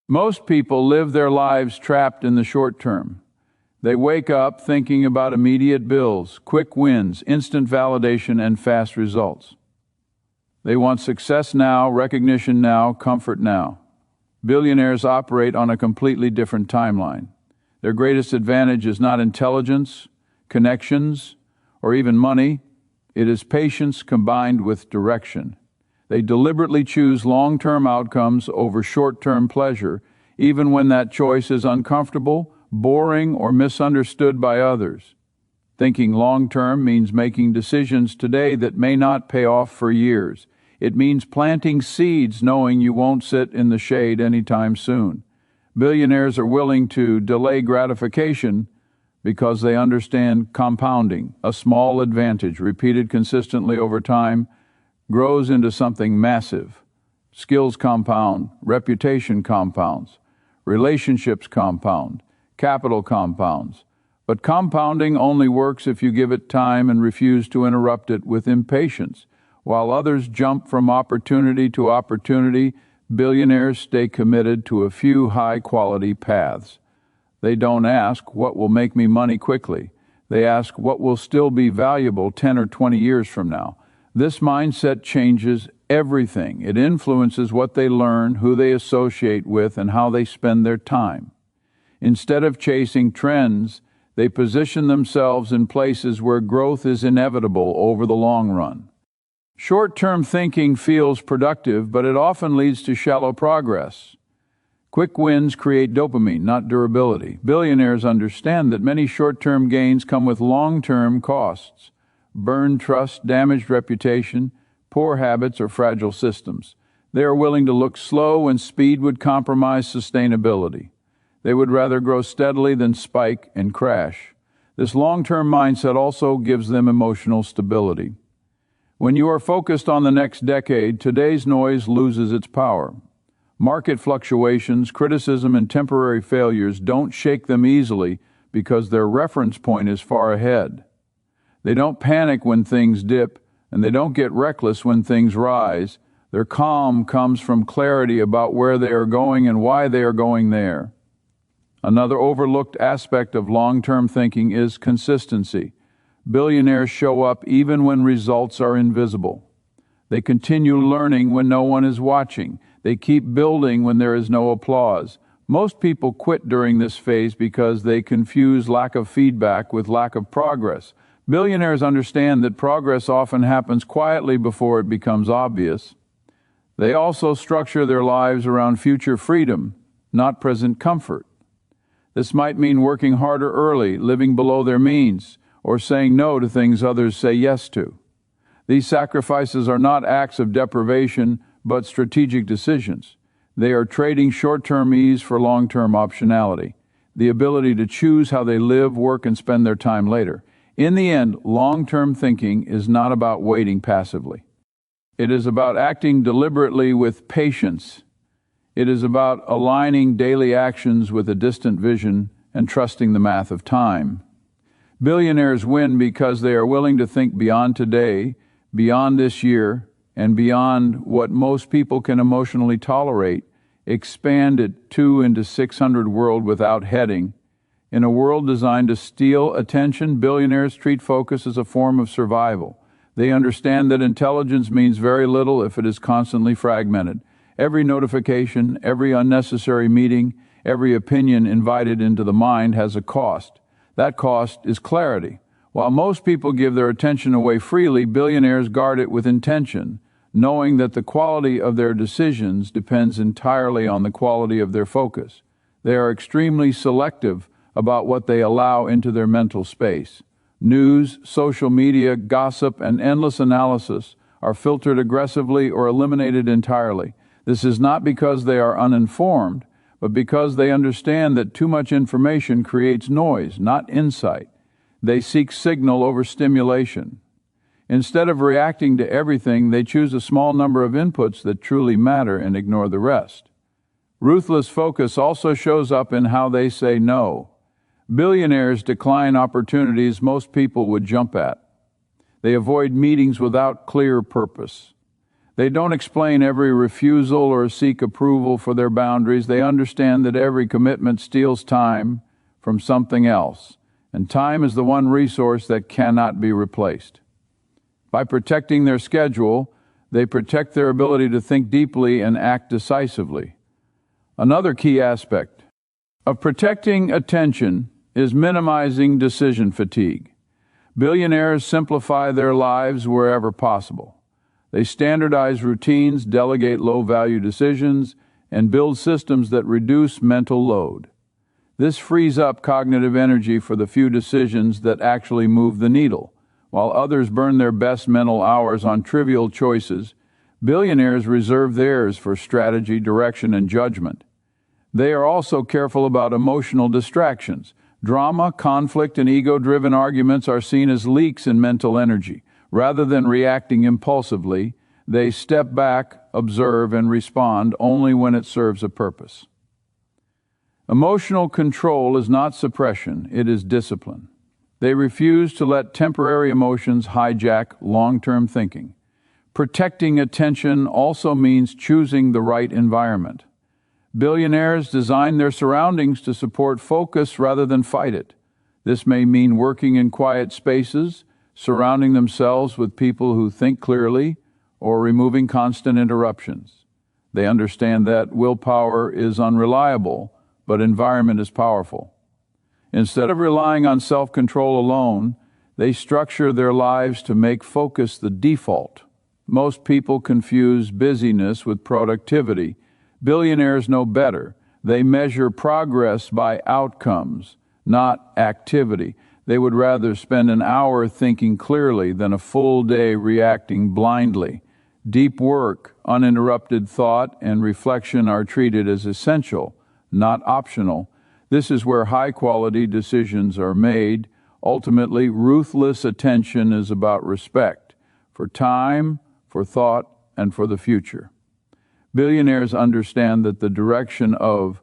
Most people live their lives trapped in the short term. They wake up thinking about immediate bills, quick wins, instant validation, and fast results. They want success now, recognition now, comfort now. Billionaires operate on a completely different timeline. Their greatest advantage is not intelligence, connections, or even money. It is patience combined with direction. They deliberately choose long-term outcomes over short-term pleasure, even when that choice is uncomfortable, boring, or misunderstood by others. Thinking long-term means making decisions today that may not pay off for years. It means planting seeds knowing you won't sit in the shade anytime soon. Billionaires are willing to delay gratification because they understand compounding. A small advantage, repeated consistently over time, grows into something massive. Skills compound, reputation compounds, relationships compound, capital compounds. But compounding only works if you give it time and refuse to interrupt it with impatience. While others jump from opportunity to opportunity, billionaires stay committed to a few high-quality paths. They don't ask, what will make me money quickly? They ask, what will still be valuable 10 or 20 years from now? This mindset changes everything. It influences what they learn, who they associate with, and how they spend their time. Instead of chasing trends, they position themselves in places where growth is inevitable over the long run. Short-term thinking feels productive, but it often leads to shallow progress. Quick wins create dopamine, not durability. Billionaires understand that many short-term gains come with long-term costs. Burned trust, damaged reputation, poor habits, or fragile systems. They are willing to look slow when speed would compromise sustainability. They would rather grow steadily than spike and crash. This long-term mindset also gives them emotional stability. When you are focused on the next decade, today's noise loses its power. Market fluctuations, criticism, and temporary failures don't shake them easily because their reference point is far ahead. They don't panic when things dip, and they don't get reckless when things rise. Their calm comes from clarity about where they are going and why they are going there. Another overlooked aspect of long-term thinking is consistency. Billionaires show up even when results are invisible. They continue learning when no one is watching. They keep building when there is no applause. Most people quit during this phase because they confuse lack of feedback with lack of progress. Billionaires understand that progress often happens quietly before it becomes obvious. They also structure their lives around future freedom, not present comfort. This might mean working harder early, living below their means, or saying no to things others say yes to. These sacrifices are not acts of deprivation, but strategic decisions. They are trading short-term ease for long-term optionality, the ability to choose how they live, work, and spend their time later. In the end, long-term thinking is not about waiting passively. It is about acting deliberately with patience. It is about aligning daily actions with a distant vision and trusting the math of time. Billionaires win because they are willing to think beyond today, beyond this year, and beyond what most people can emotionally tolerate, expand it 2 into 600 world without heading. In a world designed to steal attention, billionaires treat focus as a form of survival. They understand that intelligence means very little if it is constantly fragmented. Every notification, every unnecessary meeting, every opinion invited into the mind has a cost. That cost is clarity. While most people give their attention away freely, billionaires guard it with intention, knowing that the quality of their decisions depends entirely on the quality of their focus. They are extremely selective about what they allow into their mental space. News, social media, gossip, and endless analysis are filtered aggressively or eliminated entirely. This is not because they are uninformed, but because they understand that too much information creates noise, not insight. They seek signal over stimulation. Instead of reacting to everything, they choose a small number of inputs that truly matter and ignore the rest. Ruthless focus also shows up in how they say no. Billionaires decline opportunities most people would jump at. They avoid meetings without clear purpose. They don't explain every refusal or seek approval for their boundaries. They understand that every commitment steals time from something else, and time is the one resource that cannot be replaced. By protecting their schedule, they protect their ability to think deeply and act decisively. Another key aspect of protecting attention is minimizing decision fatigue. Billionaires simplify their lives wherever possible. They standardize routines, delegate low-value decisions, and build systems that reduce mental load. This frees up cognitive energy for the few decisions that actually move the needle. While others burn their best mental hours on trivial choices, billionaires reserve theirs for strategy, direction, and judgment. They are also careful about emotional distractions. Drama, conflict, and ego-driven arguments are seen as leaks in mental energy. Rather than reacting impulsively, they step back, observe, and respond only when it serves a purpose. Emotional control is not suppression, it is discipline. They refuse to let temporary emotions hijack long-term thinking. Protecting attention also means choosing the right environment. Billionaires design their surroundings to support focus rather than fight it. This may mean working in quiet spaces, surrounding themselves with people who think clearly, or removing constant interruptions. They understand that willpower is unreliable, but environment is powerful. Instead of relying on self-control alone, they structure their lives to make focus the default. Most people confuse busyness with productivity. Billionaires know better. They measure progress by outcomes, not activity. They would rather spend an hour thinking clearly than a full day reacting blindly. Deep work, uninterrupted thought, and reflection are treated as essential, not optional. This is where high-quality decisions are made. Ultimately, ruthless attention is about respect for time, for thought, and for the future. Billionaires understand that the direction of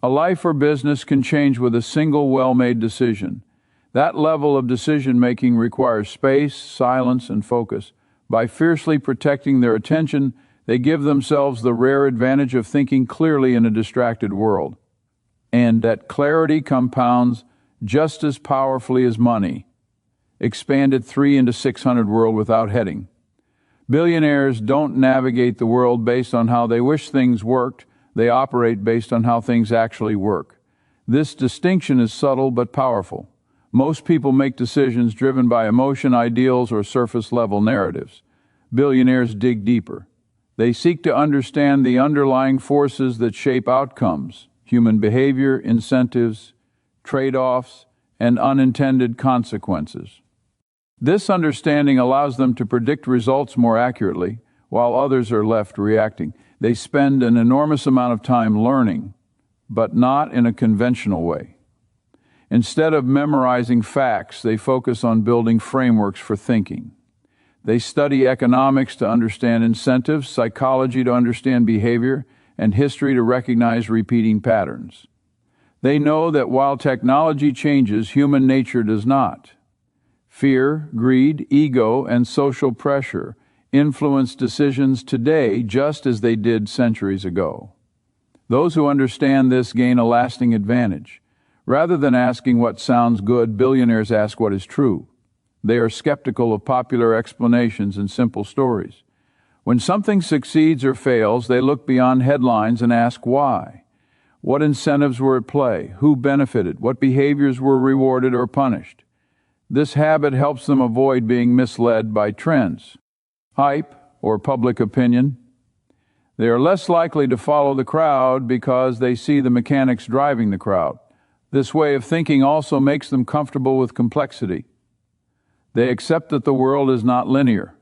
a life or business can change with a single well-made decision. That level of decision-making requires space, silence, and focus. By fiercely protecting their attention, they give themselves the rare advantage of thinking clearly in a distracted world. And that clarity compounds just as powerfully as money. Expanded 3 into 600 world without heading. Billionaires don't navigate the world based on how they wish things worked. They operate based on how things actually work. This distinction is subtle but powerful. Most people make decisions driven by emotion, ideals, or surface-level narratives. Billionaires dig deeper. They seek to understand the underlying forces that shape outcomes, human behavior, incentives, trade-offs, and unintended consequences. This understanding allows them to predict results more accurately, while others are left reacting. They spend an enormous amount of time learning, but not in a conventional way. Instead of memorizing facts, they focus on building frameworks for thinking. They study economics to understand incentives, psychology to understand behavior, and history to recognize repeating patterns. They know that while technology changes, human nature does not. Fear, greed, ego, and social pressure influence decisions today just as they did centuries ago. Those who understand this gain a lasting advantage. Rather than asking what sounds good, billionaires ask what is true. They are skeptical of popular explanations and simple stories. When something succeeds or fails, they look beyond headlines and ask why. What incentives were at play? Who benefited? What behaviors were rewarded or punished? This habit helps them avoid being misled by trends, hype, or public opinion. They are less likely to follow the crowd because they see the mechanics driving the crowd. This way of thinking also makes them comfortable with complexity. They accept that the world is not linear.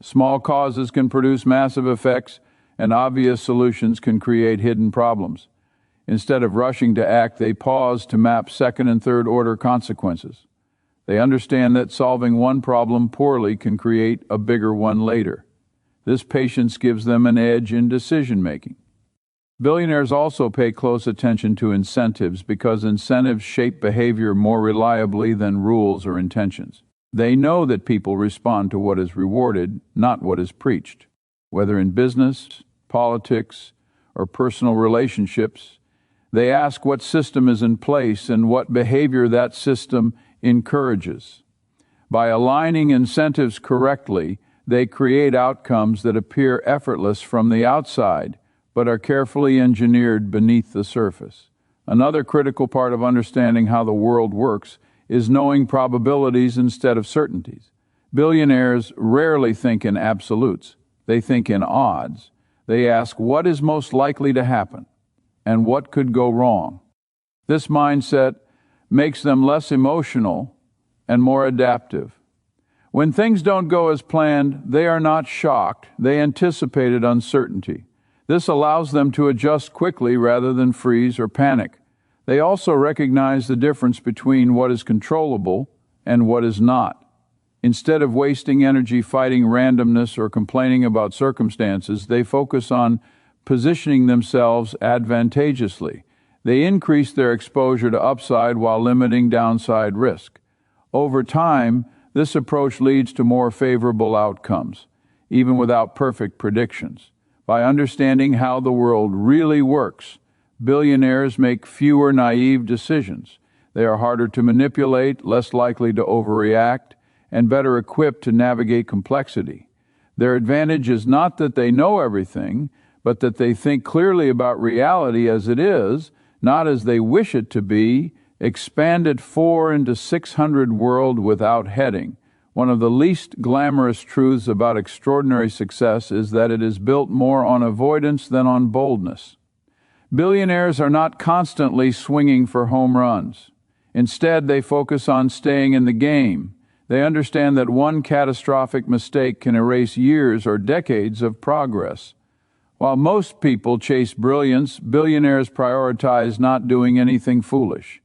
Small causes can produce massive effects, and obvious solutions can create hidden problems. Instead of rushing to act, they pause to map second and third order consequences. They understand that solving one problem poorly can create a bigger one later. This patience gives them an edge in decision-making. Billionaires also pay close attention to incentives because incentives shape behavior more reliably than rules or intentions. They know that people respond to what is rewarded, not what is preached. whether in business, politics, or personal relationships. They ask what system is in place and what behavior that system encourages. By aligning incentives correctly, they create outcomes that appear effortless from the outside, but are carefully engineered beneath the surface. Another critical part of understanding how the world works is knowing probabilities instead of certainties. Billionaires rarely think in absolutes. They think in odds. They ask what is most likely to happen and what could go wrong. This mindset makes them less emotional and more adaptive. When things don't go as planned, they are not shocked. They anticipated uncertainty. This allows them to adjust quickly rather than freeze or panic. They also recognize the difference between what is controllable and what is not. Instead of wasting energy fighting randomness or complaining about circumstances, they focus on positioning themselves advantageously. They increase their exposure to upside while limiting downside risk. Over time, this approach leads to more favorable outcomes, even without perfect predictions. By understanding how the world really works, billionaires make fewer naive decisions. They are harder to manipulate, less likely to overreact, and better equipped to navigate complexity. Their advantage is not that they know everything, but that they think clearly about reality as it is, not as they wish it to be, expanded 4 into 600 world without heading. One of the least glamorous truths about extraordinary success is that it is built more on avoidance than on boldness. Billionaires are not constantly swinging for home runs. Instead, they focus on staying in the game. They understand that one catastrophic mistake can erase years or decades of progress. While most people chase brilliance, billionaires prioritize not doing anything foolish.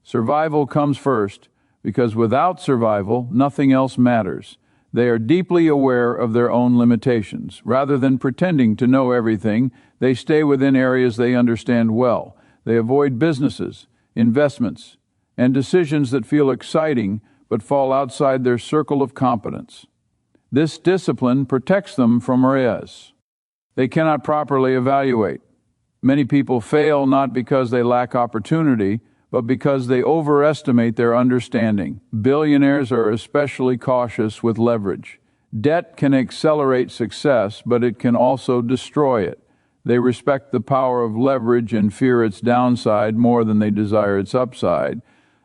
Survival comes first, because without survival, nothing else matters. They are deeply aware of their own limitations. Rather than pretending to know everything, they stay within areas they understand well. They avoid businesses, investments, and decisions that feel exciting but fall outside their circle of competence. This discipline protects them from res. They cannot properly evaluate. Many people fail not because they lack opportunity, but because they overestimate their understanding. Billionaires are especially cautious with leverage. Debt can accelerate success, but it can also destroy it. They respect the power of leverage and fear its downside more than they desire its upside.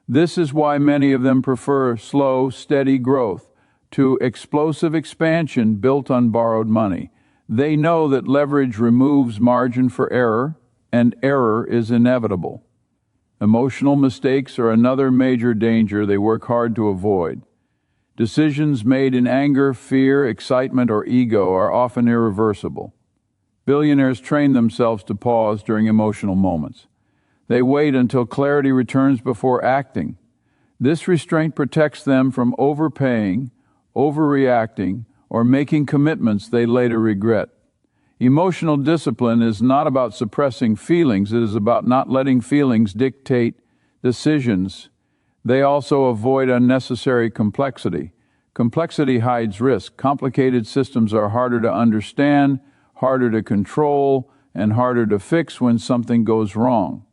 This is why many of them prefer slow, steady growth to explosive expansion built on borrowed money. They know that leverage removes margin for error, and error is inevitable. Emotional mistakes are another major danger they work hard to avoid. Decisions made in anger, fear, excitement, or ego are often irreversible. Billionaires train themselves to pause during emotional moments. They wait until clarity returns before acting. This restraint protects them from overpaying, overreacting, or making commitments they later regret. Emotional discipline is not about suppressing feelings. It is about not letting feelings dictate decisions. They also avoid unnecessary complexity. Complexity hides risk. Complicated systems are harder to understand, harder to control, and harder to fix when something goes wrong.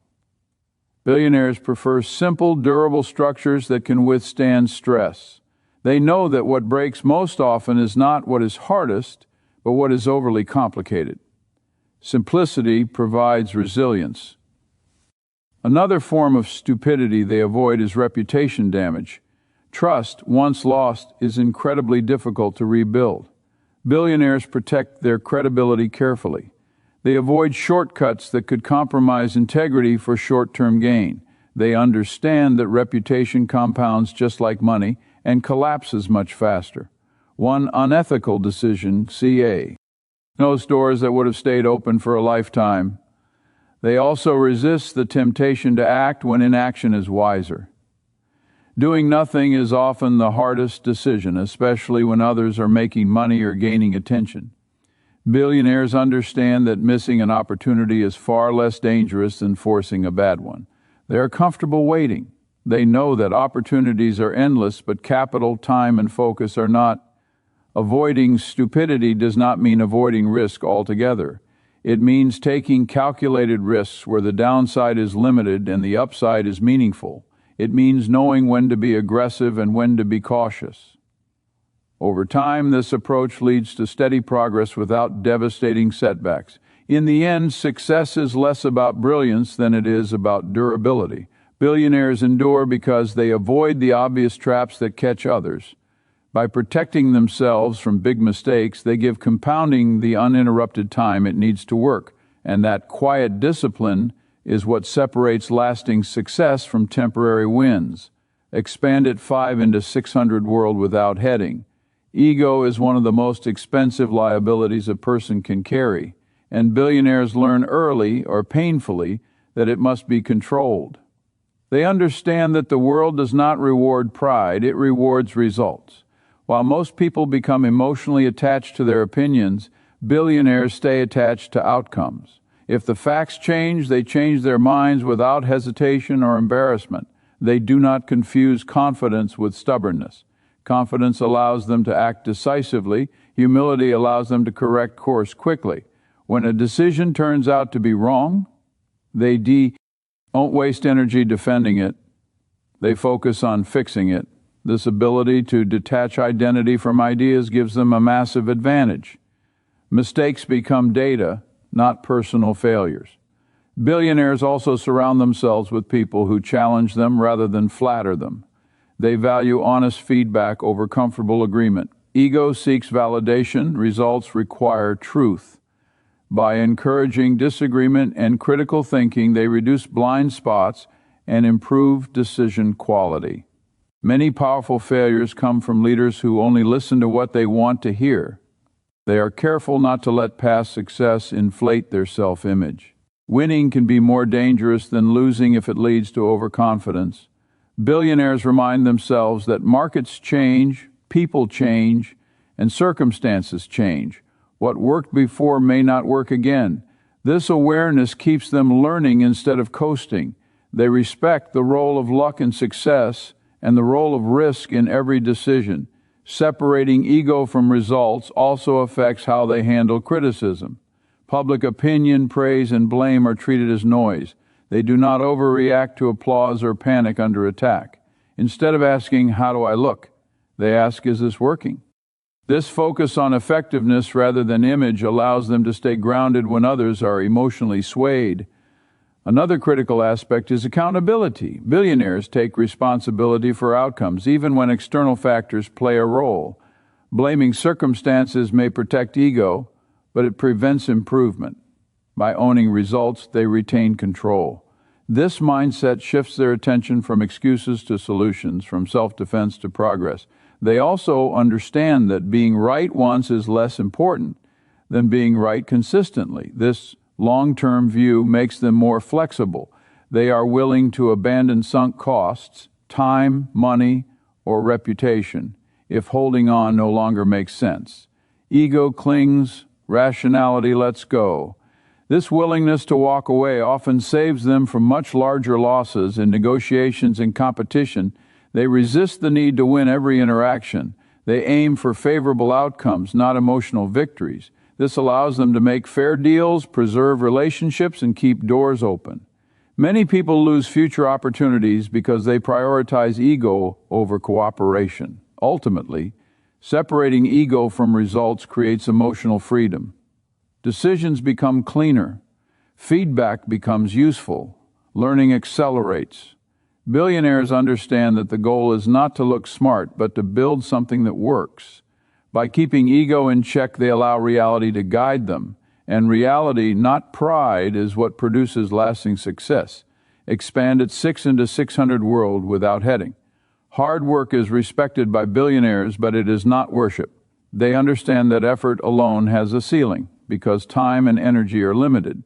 Billionaires prefer simple, durable structures that can withstand stress. They know that what breaks most often is not what is hardest, but what is overly complicated. Simplicity provides resilience. Another form of stupidity they avoid is reputation damage. Trust, once lost, is incredibly difficult to rebuild. Billionaires protect their credibility carefully. They avoid shortcuts that could compromise integrity for short-term gain. They understand that reputation compounds just like money and collapses much faster. One unethical decision, CA. No stores that would have stayed open for a lifetime. They also resist the temptation to act when inaction is wiser. Doing nothing is often the hardest decision, especially when others are making money or gaining attention. Billionaires understand that missing an opportunity is far less dangerous than forcing a bad one. They are comfortable waiting. They know that opportunities are endless, but capital, time, and focus are not. Avoiding stupidity does not mean avoiding risk altogether. It means taking calculated risks where the downside is limited and the upside is meaningful. It means knowing when to be aggressive and when to be cautious. Over time, this approach leads to steady progress without devastating setbacks. In the end, success is less about brilliance than it is about durability. Billionaires endure because they avoid the obvious traps that catch others. By protecting themselves from big mistakes, they give compounding the uninterrupted time it needs to work, and that quiet discipline is what separates lasting success from temporary wins. Expand it 5 into 600 world without heading. Ego is one of the most expensive liabilities a person can carry, and billionaires learn early or painfully that it must be controlled. They understand that the world does not reward pride, it rewards results. While most people become emotionally attached to their opinions, billionaires stay attached to outcomes. If the facts change, they change their minds without hesitation or embarrassment. They do not confuse confidence with stubbornness. Confidence allows them to act decisively. Humility allows them to correct course quickly. When a decision turns out to be wrong, they don't waste energy defending it. They focus on fixing it. This ability to detach identity from ideas gives them a massive advantage. Mistakes become data, not personal failures. Billionaires also surround themselves with people who challenge them rather than flatter them. They value honest feedback over comfortable agreement. Ego seeks validation, results require truth. By encouraging disagreement and critical thinking, they reduce blind spots and improve decision quality. Many powerful failures come from leaders who only listen to what they want to hear. They are careful not to let past success inflate their self-image. Winning can be more dangerous than losing if it leads to overconfidence. Billionaires remind themselves that markets change, people change, and circumstances change. What worked before may not work again. This awareness keeps them learning instead of coasting. They respect the role of luck in success and the role of risk in every decision. Separating ego from results also affects how they handle criticism. Public opinion, praise, and blame are treated as noise. They do not overreact to applause or panic under attack. Instead of asking, "How do I look?" they ask, "Is this working?" This focus on effectiveness rather than image allows them to stay grounded when others are emotionally swayed. Another critical aspect is accountability. Billionaires take responsibility for outcomes, even when external factors play a role. Blaming circumstances may protect ego, but it prevents improvement. By owning results, they retain control. This mindset shifts their attention from excuses to solutions, from self-defense to progress. They also understand that being right once is less important than being right consistently. This long-term view makes them more flexible. They are willing to abandon sunk costs, time, money, or reputation, if holding on no longer makes sense. Ego clings, rationality lets go. This willingness to walk away often saves them from much larger losses in negotiations and competition. They resist the need to win every interaction. They aim for favorable outcomes, not emotional victories. This allows them to make fair deals, preserve relationships, and keep doors open. Many people lose future opportunities because they prioritize ego over cooperation. Ultimately, separating ego from results creates emotional freedom. Decisions become cleaner. Feedback becomes useful. Learning accelerates. Billionaires understand that the goal is not to look smart, but to build something that works. By keeping ego in check, they allow reality to guide them. And reality, not pride, is what produces lasting success. Expand its 6 into 600 world without heading. Hard work is respected by billionaires, but it is not worship. They understand that effort alone has a ceiling, because time and energy are limited.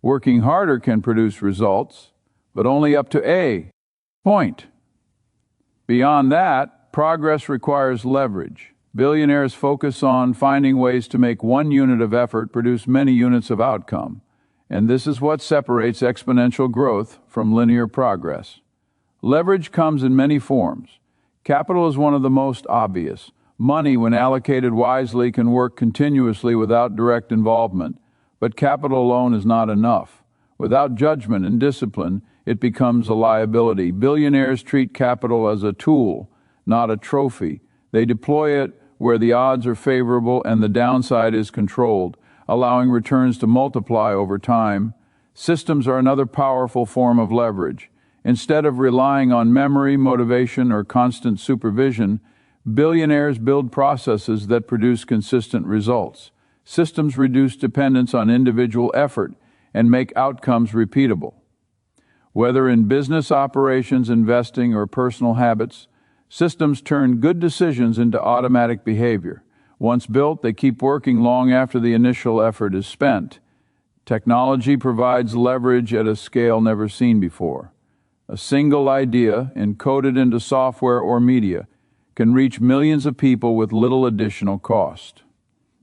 Working harder can produce results, but only up to a point. Beyond that, progress requires leverage. Billionaires focus on finding ways to make one unit of effort produce many units of outcome, and this is what separates exponential growth from linear progress. Leverage comes in many forms. Capital is one of the most obvious. Money, when allocated wisely, can work continuously without direct involvement, but capital alone is not enough. Without judgment and discipline, it becomes a liability. Billionaires treat capital as a tool, not a trophy. They deploy it where the odds are favorable and the downside is controlled, allowing returns to multiply over time. Systems are another powerful form of leverage. Instead of relying on memory, motivation, or constant supervision, billionaires build processes that produce consistent results. Systems reduce dependence on individual effort and make outcomes repeatable. Whether in business operations, investing, or personal habits, systems turn good decisions into automatic behavior. Once built, they keep working long after the initial effort is spent. Technology provides leverage at a scale never seen before. A single idea, encoded into software or media, can reach millions of people with little additional cost.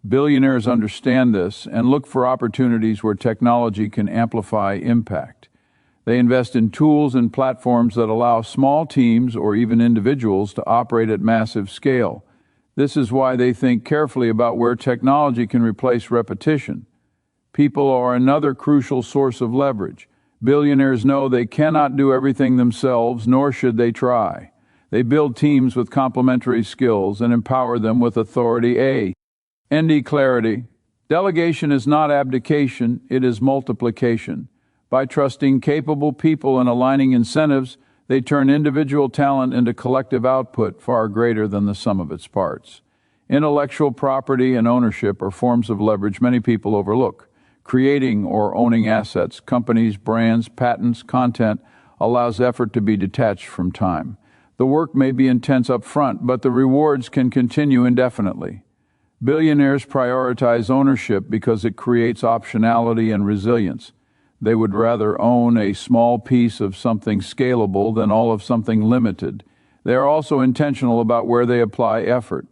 Billionaires understand this and look for opportunities where technology can amplify impact. They invest in tools and platforms that allow small teams or even individuals to operate at massive scale. This is why they think carefully about where technology can replace repetition. People are another crucial source of leverage. Billionaires know they cannot do everything themselves, nor should they try. They build teams with complementary skills and empower them with authority. ND clarity. Delegation is not abdication, it is multiplication. By trusting capable people and aligning incentives, they turn individual talent into collective output far greater than the sum of its parts. Intellectual property and ownership are forms of leverage many people overlook. Creating or owning assets, companies, brands, patents, content allows effort to be detached from time. The work may be intense up front, but the rewards can continue indefinitely. Billionaires prioritize ownership because it creates optionality and resilience. They would rather own a small piece of something scalable than all of something limited. They are also intentional about where they apply effort.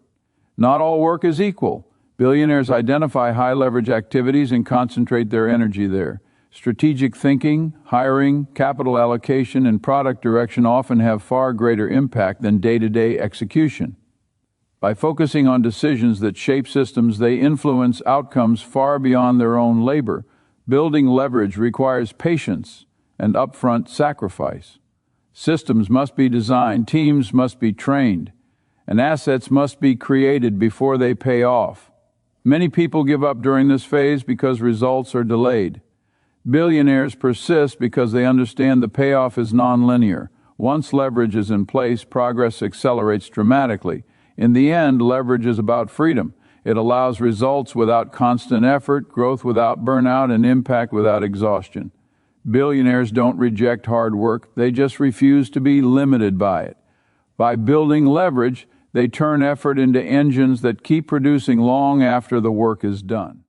Not all work is equal. Billionaires identify high-leverage activities and concentrate their energy there. Strategic thinking, hiring, capital allocation, and product direction often have far greater impact than day-to-day execution. By focusing on decisions that shape systems, they influence outcomes far beyond their own labor. Building leverage requires patience and upfront sacrifice. Systems must be designed, teams must be trained, and assets must be created before they pay off. Many people give up during this phase because results are delayed. Billionaires persist because they understand the payoff is nonlinear. Once leverage is in place, progress accelerates dramatically. In the end, leverage is about freedom. It allows results without constant effort, growth without burnout, and impact without exhaustion. Billionaires don't reject hard work, they just refuse to be limited by it. By building leverage, they turn effort into engines that keep producing long after the work is done.